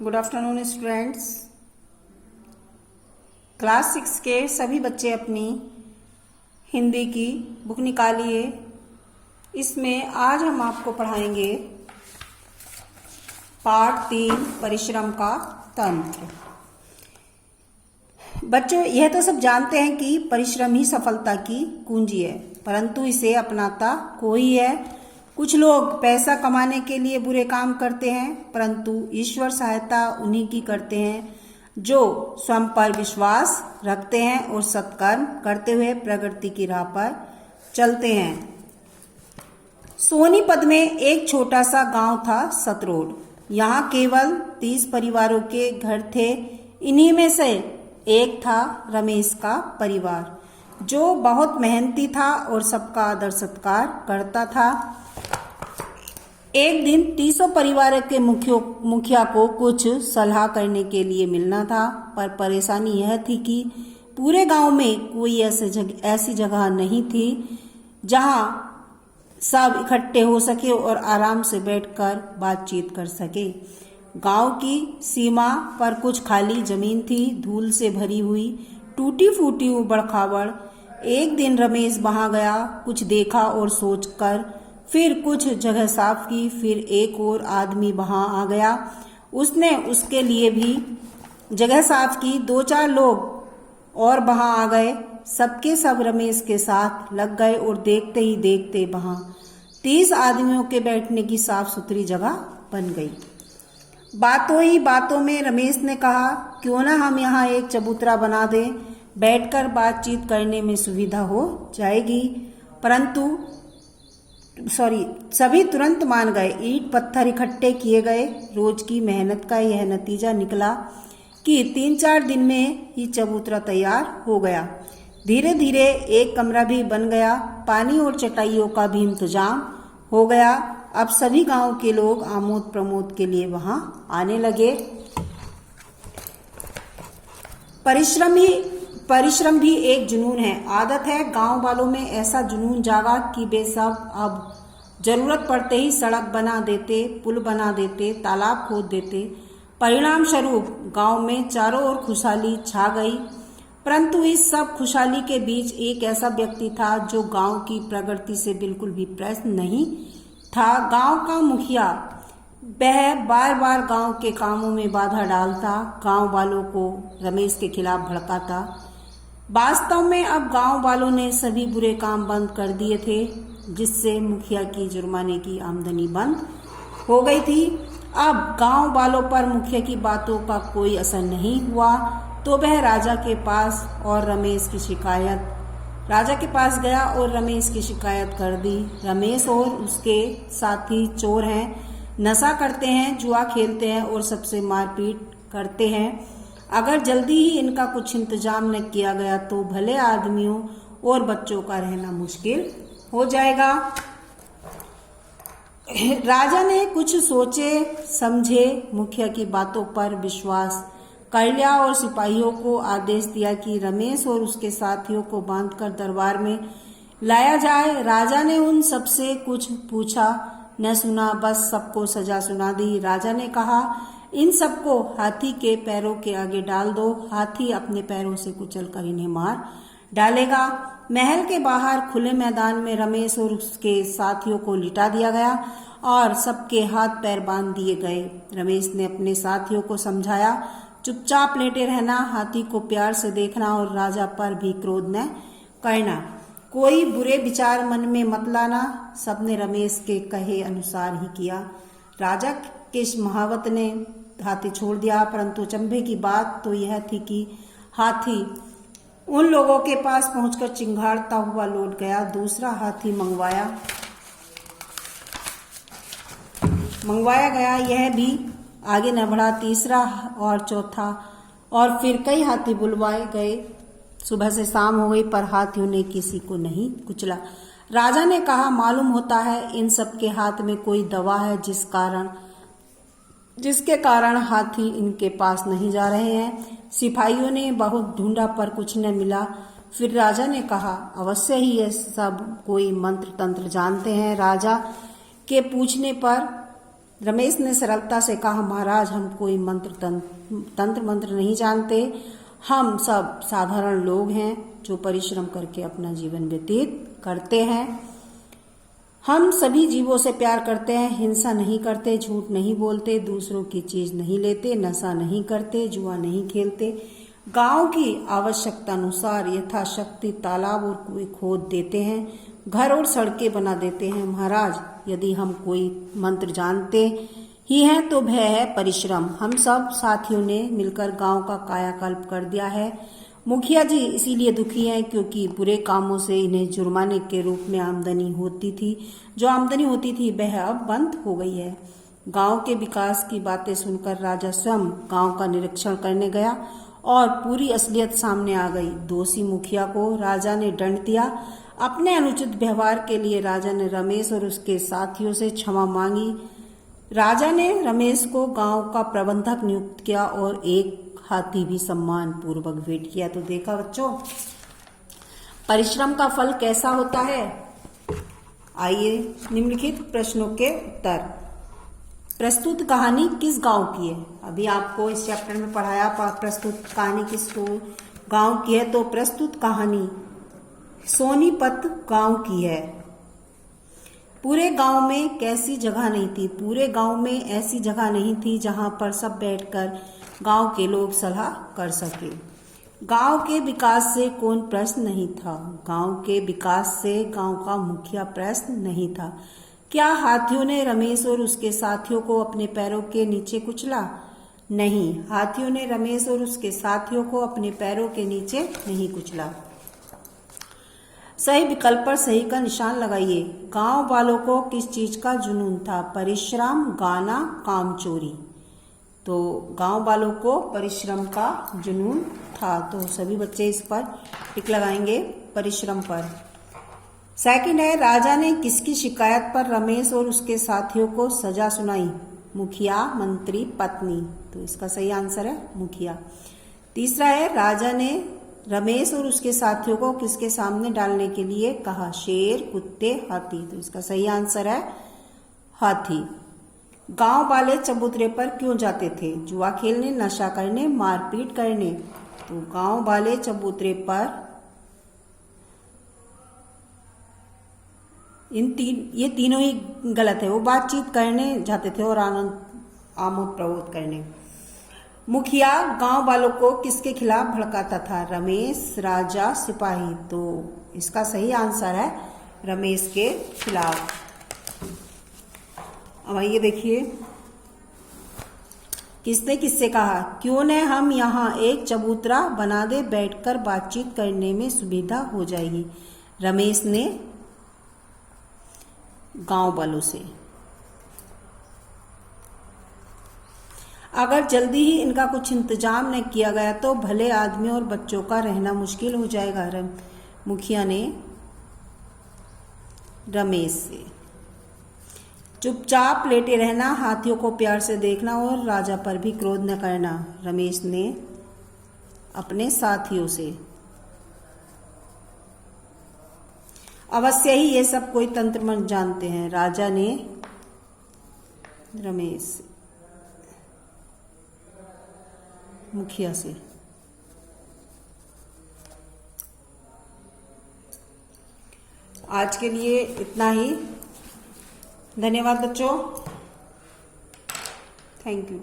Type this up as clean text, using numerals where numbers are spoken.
Good afternoon students. Class 6 के सभी बच्चे अपनी हिंदी की बुक निकालिए। इसमें आज हम आपको पढ़ाएंगे पाठ 3 परिश्रम का तंत्र। बच्चों, यह तो सब जानते हैं कि परिश्रम ही सफलता की कुंजी है, परंतु इसे अपनाता कोई है। कुछ लोग पैसा कमाने के लिए बुरे काम करते हैं, परंतु ईश्वर सहायता उन्हीं की करते हैं जो स्वयं पर विश्वास रखते हैं और सत्कर्म करते हुए प्रगति की राह पर चलते हैं। सोनीपत में एक छोटा सा गांव था, सतरोड। यहाँ केवल 30 परिवारों के घर थे। इन्हीं में से एक था रमेश का परिवार, जो बहुत मेहनती था और सबका आदर सत्कार करता था। एक दिन 30 परिवार के मुखिया को कुछ सलाह करने के लिए मिलना था, पर परेशानी यह थी कि पूरे गांव में कोई ऐसी जगह नहीं थी जहां सब इकट्ठे हो सके और आराम से बैठकर बातचीत कर सके। गांव की सीमा पर कुछ खाली जमीन थी, धूल से भरी हुई, टूटी फूटी उबड़ खाबड़। एक दिन रमेश वहां गया, कुछ देखा और सोचकर फिर कुछ जगह साफ की। फिर एक और आदमी वहां आ गया, उसने उसके लिए भी जगह साफ की। 2-4 लोग और वहां आ गए, सबके सब रमेश के साथ लग गए और देखते ही देखते वहां 30 आदमियों के बैठने की साफ सुथरी जगह बन गई। बातों ही बातों में रमेश ने कहा, क्यों ना हम यहाँ एक चबूतरा बना दें, बैठकर बातचीत करने में सुविधा हो जाएगी। परंतु सभी तुरंत मान गए। ईंट पत्थर इकट्ठे किए गए। रोज की मेहनत का यह नतीजा निकला कि 3-4 दिन में ही चबूतरा तैयार हो गया। धीरे धीरे एक कमरा भी बन गया। पानी और चटाइयों का भी इंतजाम हो गया। अब सभी गांव के लोग आमोद प्रमोद के लिए वहां आने लगे। परिश्रम भी एक जुनून है, आदत है। गांव वालों में ऐसा जुनून जागा कि वे सब अब जरूरत पड़ते ही सड़क बना देते, पुल बना देते, तालाब खोद देते। परिणाम स्वरूप गांव में चारों ओर खुशहाली छा गई। परंतु इस सब खुशहाली के बीच एक ऐसा व्यक्ति था जो गांव की प्रगति से बिल्कुल भी प्रसन्न नहीं था। गांव का मुखिया। वह बार बार गांव के कामों में बाधा डालता, गांव वालों को रमेश के खिलाफ भड़काता। वास्तव में अब गांव वालों ने सभी बुरे काम बंद कर दिए थे, जिससे मुखिया की जुर्माने की आमदनी बंद हो गई थी। अब गांव वालों पर मुखिया की बातों का कोई असर नहीं हुआ, तो वह राजा के पास गया और रमेश की शिकायत कर दी। रमेश और उसके साथी चोर हैं, नशा करते हैं, जुआ खेलते हैं और सबसे मारपीट करते हैं। अगर जल्दी ही इनका कुछ इंतजाम न किया गया तो भले आदमियों और बच्चों का रहना मुश्किल हो जाएगा। राजा ने कुछ सोचे समझे मुखिया की बातों पर विश्वास कर लिया और सिपाहियों को आदेश दिया कि रमेश और उसके साथियों को बांधकर दरबार में लाया जाए। राजा ने उन सबसे कुछ पूछा न सुना, बस सबको सजा सुना दी। राजा ने कहा, इन सबको हाथी के पैरों के आगे डाल दो, हाथी अपने पैरों से कुचलकर इन्हें मार डालेगा। महल के बाहर खुले मैदान में रमेश और उसके साथियों को लिटा दिया गया और सबके हाथ पैर बांध दिए गए। रमेश ने अपने साथियों को समझाया, चुपचाप लेटे रहना, हाथी को प्यार से देखना और राजा पर भी क्रोध न करना, कोई बुरे विचार मन में मत लाना। सबने रमेश के कहे अनुसार ही किया। राजा के महावत ने हाथी छोड़ दिया, परंतु अचंभे की बात तो यह थी कि हाथी उन लोगों के पास पहुंचकर चिंघाड़ता हुआ लौट गया। दूसरा हाथी मंगवाया गया, यह भी आगे न बढ़ा। तीसरा और चौथा और फिर कई हाथी बुलवाए गए। सुबह से शाम हो गई, पर हाथियों ने किसी को नहीं कुचला। राजा ने कहा, मालूम होता है इन सब के हाथ में कोई दवा है, जिसके कारण हाथी इनके पास नहीं जा रहे हैं। सिपाहियों ने बहुत ढूंढा पर कुछ न मिला। फिर राजा ने कहा, अवश्य ही ये सब कोई मंत्र तंत्र जानते हैं। राजा के पूछने पर रमेश ने सरलता से कहा, महाराज हम कोई तंत्र मंत्र नहीं जानते, हम सब साधारण लोग हैं जो परिश्रम करके अपना जीवन व्यतीत करते हैं। हम सभी जीवों से प्यार करते हैं, हिंसा नहीं करते, झूठ नहीं बोलते, दूसरों की चीज नहीं लेते, नशा नहीं करते, जुआ नहीं खेलते, गांव की आवश्यकता अनुसार यथाशक्ति तालाब और कुएं खोद देते हैं, घर और सड़कें बना देते हैं। महाराज यदि हम कोई मंत्र जानते ही हैं तो वह है परिश्रम। हम सब साथियों ने मिलकर गांव का कायाकल्प कर दिया है। मुखिया जी इसीलिए दुखी हैं क्योंकि बुरे कामों से इन्हें जुर्माने के रूप में आमदनी होती थी। जो आमदनी होती थी वह अब बंद हो गई है। गांव के विकास की बातें सुनकर राजा स्वयं गांव का निरीक्षण करने गया और पूरी असलियत सामने आ गई। दोषी मुखिया को राजा ने दंड दिया। अपने अनुचित व्यवहार के लिए राजा ने रमेश और उसके साथियों से क्षमा मांगी। राजा ने रमेश को गांव का प्रबंधक नियुक्त किया और एक हाथी भी सम्मान पूर्वक भेंट किया। तो देखा बच्चों, परिश्रम का फल कैसा होता है। आइए निम्नलिखित प्रश्नों के उत्तर। प्रस्तुत कहानी किस गांव की है। अभी आपको इस चैप्टर में पढ़ाया प्रस्तुत कहानी किस गांव की है। तो प्रस्तुत कहानी सोनीपत गांव की है। पूरे गांव में कैसी जगह नहीं थी। पूरे गांव में ऐसी जगह नहीं थी जहां पर सब बैठकर गांव के लोग सलाह कर सके। गांव के विकास से कौन प्रश्न नहीं था। गांव के विकास से गांव का मुखिया प्रश्न नहीं था। क्या हाथियों ने रमेश और उसके साथियों को अपने पैरों के नीचे कुचला। नहीं, हाथियों ने रमेश और उसके साथियों को अपने पैरों के नीचे नहीं कुचला। सही विकल्प पर सही का निशान लगाइए। गांव वालों को किस चीज का जुनून था। परिश्रम, गाना, कामचोरी। तो गांव वालों को परिश्रम का जुनून था। तो सभी बच्चे इस पर टिक लगाएंगे, परिश्रम पर। सेकंड है, राजा ने किसकी शिकायत पर रमेश और उसके साथियों को सजा सुनाई। मुखिया, मंत्री, पत्नी। तो इसका सही आंसर है मुखिया। तीसरा है, राजा ने रमेश और उसके साथियों को किसके सामने डालने के लिए कहा। शेर, कुत्ते, हाथी। तो इसका सही आंसर है हाथी। गांव वाले चबूतरे पर क्यों जाते थे। जुआ खेलने, नशा करने, मारपीट करने। तो गांव वाले चबूतरे पर ये तीनों ही गलत है। वो बातचीत करने जाते थे और आमोद प्रमोद करने। मुखिया गांव वालों को किसके खिलाफ भड़काता था। रमेश, राजा, सिपाही। तो इसका सही आंसर है रमेश के खिलाफ। अब आइए देखिए, किसने किससे कहा। क्यों न हम यहाँ एक चबूतरा बना दे, बैठकर बातचीत करने में सुविधा हो जाएगी। रमेश ने गांव वालों से। अगर जल्दी ही इनका कुछ इंतजाम न किया गया तो भले आदमियों और बच्चों का रहना मुश्किल हो जाएगा। मुखिया ने रमेश से। चुपचाप लेटे रहना, हाथियों को प्यार से देखना और राजा पर भी क्रोध न करना। रमेश ने अपने साथियों से। अवश्य ही ये सब कोई तंत्र मंत्र जानते हैं। राजा ने रमेश से। मुखिया से। आज के लिए इतना ही। धन्यवाद बच्चों। Thank you.